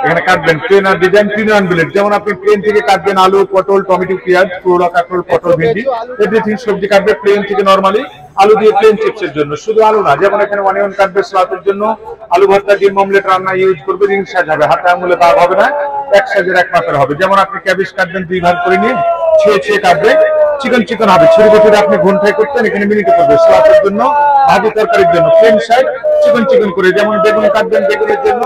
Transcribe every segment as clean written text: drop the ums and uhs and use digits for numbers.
এখানে কাটবেন প্লেন আর design 3-in-1 বিলেট। যেমন আপনি প্লেন থেকে কাটবেন আলু, পটল, টমেটো, পেঁয়াজ, করলা, কাঁকরোল, পটল, ভেন্ডি, এভরিথিং সবজি কাটবে প্লেন থেকে নরমালি আলু দিয়ে প্লেন চিপসের জন্য। শুধু আলু না, যেমন এখানে অনিয়ন কাটবে সালাদের জন্য, আলু ভর্তা, ডিম অমলেট রান্না ইউজ করবে, রিং সাইজ হবে, হাতে আঙুলে দাগ হবে না, এক সাইজের এক মাপের হবে। যেমন আপনি ক্যাবেজ কাটবেন 2 ভাগ করে নিয়ে ছিঁড়ে কাটবে, চিকন চিকন হবে, ছুরি বটিতে আপনি ঘন্টায় করতেন, এখানে মিনিটে করবে। সালাদের জন্য, ভাজি তরকারির জন্য প্লেন সাইজ চিকন চিকন করে। যেমন বেগুন কাটবেন, বেগুনের জন্য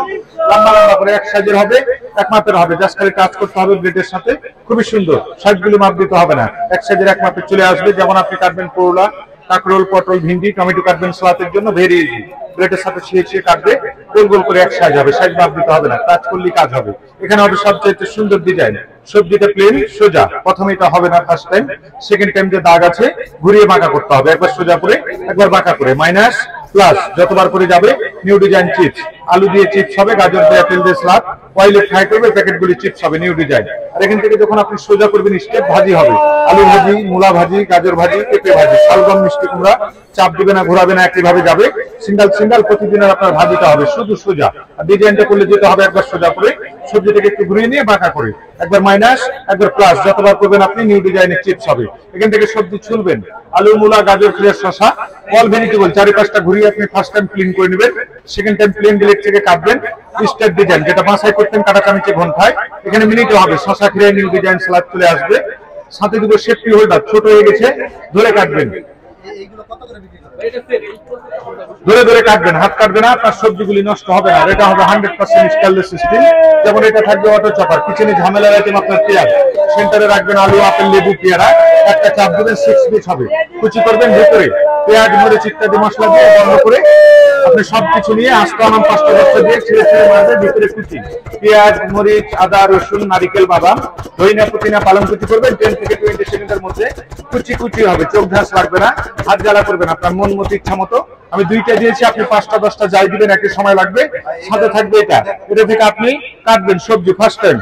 লম্বা লম্বা করে এক সাইজের হবে, এক মাপের হবে, জাস্ট খালি টাচ করতে হবে ব্লেডের সাথে, খুবই সুন্দর। সাইজগুলো মাপ দিতে হবে না, এক সাইজের এক মাপে চলে আসবে। যেমন আপনি কাটবেন করলা, কাঁকরোল, পটল, ভিন্ডি, টমেটো কাটবেন সালাদের জন্য, ভেরি ইজি, ব্লেডের সাথে ছিঁড়ে কাটবে, গোল গোল করে এক সাইজ হবে, সাইজ মাপ দিতে হবে না, টাচ করলেই কাজ হবে। এখানে হবে সবচেয়ে সুন্দর ডিজাইন, সবজিটা প্লেন সোজা, প্রথমে এটা হবে না ফার্স্ট টাইম, সেকেন্ড টাইম যে দাগ আছে ঘুরিয়ে বাঁকা করতে হবে, একবার সোজা করে একবার বাঁকা করে, মাইনাস প্লাস যতবার করে যাবে। নিউ ডিজাইন চিপস, আলু দিয়ে চিপস হবে, গাজর দিয়ে তেল দিয়ে স্লাদ, অয়েলে ফ্রাই করবে, প্যাকেটগুলি চিপস হবে, নিউ ডিজাইন। আর এখান থেকে যখন আপনি সোজা করবেন স্টেপ ভাজি হবে, আলু ভাজি, মূলা ভাজি, গাজর ভাজি, পেঁপে ভাজি, শালগম, মিষ্টি কুমড়া, চাপ দিবে না, ঘোরাবে না, একইভাবে যাবে, সিঙ্গেল সিঙ্গেল প্রতিদিনের আপনার ভাজিটা হবে শুধু সোজা। আর ডিজাইনটা করলে যেতে হবে একবার সোজা করে, সবজিটাকে একটু ঘুরিয়ে নিয়ে বাঁকা করে, একবার মাইনাস একবার প্লাস, যতবার করবেন আপনি নিউ ডিজাইনের চিপস হবে। এখান থেকে সবজি ছুলবেন, আলু, মূলা, গাজর, ফ্রেশ শসা, অল ভেজিটেবল, চারিপাশটা ঘুরিয়ে আপনি ফার্স্ট টাইম ক্লিন করে নেবেন, সেকেন্ড টাইম প্লেন ব্লেড থেকে কাটবেন স্টেপ ডিজাইন, যেটা বাসায় করতেন কাটা চামচে ঘন্টায়, এখানে মিনিটে হবে। শসা খেয়ে নিউ ডিজাইন সালাদ চলে আসবে, সাথে দুটো সেফটি হোল্ডার, ছোট হয়ে গেছে, ধরে কাটবেন, ধরে ধরে কাটবেন, হাত কাটবে না, আপনার সবজিগুলি নষ্ট হবে না। এটা হবে 100% স্টেনলেস স্টিল। যেমন এটা থাকবে অটো চপার, কিচেনে ঝামেলা আইটেম আপনার পেঁয়াজ, সেন্টারে রাখবেন আলু, আপেল, লেবু, পেয়ারা, একটা চাপ দেবেন, 6 পিস হবে, কুচি করবেন, ভেতরে পেঁয়াজ, মরিচ ইত্যাদি মশলা দিয়ে বন্ধ করে আপনি সবকিছু নিয়ে আস্তে আনাম 5টা 10টা দিয়ে ছিঁড়ে ছিঁড়ে মারবে, ভিতরে কুচি পেঁয়াজ, মরিচ, আদা, রসুন, নারিকেল, বাদাম, ধইনা, পুদিনা, পালং কুচি করবেন। 10 থেকে 20 সেকেন্ডের মধ্যে কুচি কুচি হবে, চোখ ঝাঁস লাগবে না, হাত জ্বালা করবেন, আপনার মন মতো ইচ্ছা মতো। আমি 2টা দিয়েছি, আপনি 5টা 10টা যাই দিবেন, একই সময় লাগবে। সাথে থাকবে এটা থেকে আপনি কাটবেন সবজি ফার্স্ট টাইম,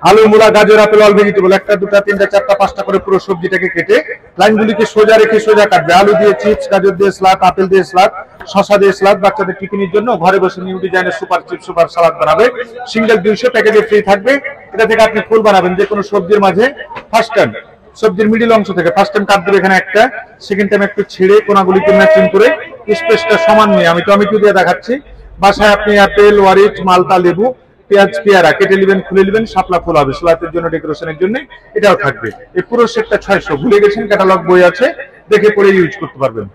আলু, মূলা, গাজর, আপেল, অল ভেজিটেবল, 1টা 2টা 3টা 4টা 5টা করে পুরো সবজিটাকে কেটে লাইনগুলিকে সোজা রেখে সোজা কাটবে। আলু দিয়ে চিপস, গাজর দিয়ে স্লাদ, আপেল দিয়ে স্লাদ, শসা দিয়ে স্লাদ, বাচ্চাদের টিফিনের জন্য ঘরে বসে নিউ ডিজাইনের সুপার চিপস, সুপার সালাদ বানাবে, সিঙ্গেল 200, প্যাকেটে ফ্রি থাকবে। এটা থেকে আপনি ফুল বানাবেন যে কোনো সবজির মাঝে। ফার্স্ট টাইম সবজির মিডিল অংশ থেকে ফার্স্ট টাইম কাট দেবে এখানে একটা, সেকেন্ড টাইম একটু ছেড়ে কোনাগুলিকে ম্যাচিং করে স্পেসটা সমান নিয়ে, আমি টমেটো দিয়ে দেখাচ্ছি, বাসায় আপনি আপেল, ওয়ারিচ, মালটা, লেবু, পেঁয়াজ, পেয়ারা কেটে নেবেন, খুলে নেবেন, শাপলা ফুল হবে সালাতের জন্য, ডেকোরেশনের জন্য এটাও থাকবে। এই পুরো সেটটা 600। ভুলে গেছেন, ক্যাটালগ বই আছে, দেখে পড়ে ইউজ করতে পারবেন।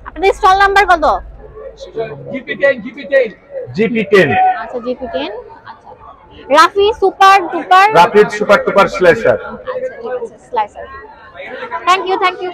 আপনাদের স্টল নাম্বার কত? জিপি10। আচ্ছা, জিপি10। আচ্ছা, Rafi super টুপার, Rafid super টুপার slicer. আচ্ছা, ঠিক আছে, স্লাইসার। Thank you.